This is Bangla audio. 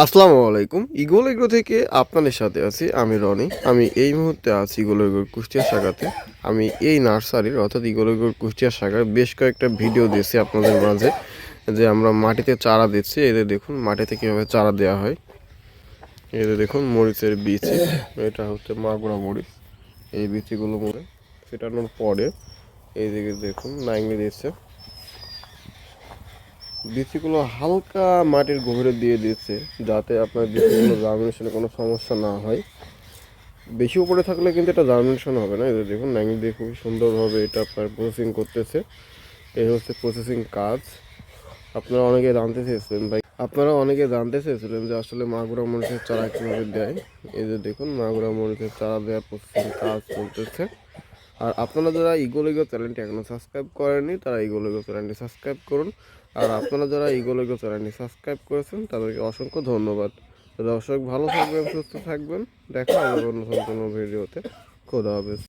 আসসালামু আলাইকুম। ইগল এগ্রো থেকে আপনাদের সাথে আছি আমি রনি। আমি এই মুহূর্তে আছি ইগল এগ্রোর কুষ্টিয়া শাখাতে। আমি এই নার্সারির অর্থাৎ ইগল এগ্রোর কুষ্টিয়া শাখার বেশ কয়েকটা ভিডিও দিয়েছি আপনাদের মাঝে, যে আমরা মাটিতে চারা দিচ্ছি। এদের দেখুন মাটিতে কীভাবে চারা দেওয়া হয়। এদের দেখুন মরিচের বীজ, এটা হচ্ছে মাগুরা মরিচ। এই বীজগুলো মরে ফেটানোর পরে এই দিকে দেখুন নাইংলি দিচ্ছে। বীজগুলো হালকা মাটির গভীরে দিয়ে দিচ্ছে, যাতে আপনার বীজগুলো জার্মিনেশনে কোনো সমস্যা না হয়। বেশি উপরে থাকলে কিন্তু এটা জার্মিনেশন হবে না। এটা দেখুন ন্যাংলি দিয়ে খুবই সুন্দরভাবে এটা আপনার প্রসেসিং করতেছে। এই হচ্ছে প্রসেসিং কাজ। আপনারা অনেকে জানতে চেয়েছিলেন যে আসলে মাগুরা মরিচের চারা কীভাবে দেয়। এই যে দেখুন মাগুরা মরিচের চারা দেওয়ার প্রসেসিং কাজ চলতেছে। আর আপনারা যারা ইগল এগ্রো চ্যানেলটি এখনও সাবস্ক্রাইব করেননি, তারা ইগল এগ্রো চ্যানেলটি সাবস্ক্রাইব করুন। আর আপনারা যারা ইগল এগ্রো চ্যানেলটি সাবস্ক্রাইব করেছেন তাদেরকে অসংখ্য ধন্যবাদ। দর্শক ভালো থাকবেন, সুস্থ থাকবেন। দেখা হবে অন্য কোনো ভিডিওতে। খোদা হাফেজ।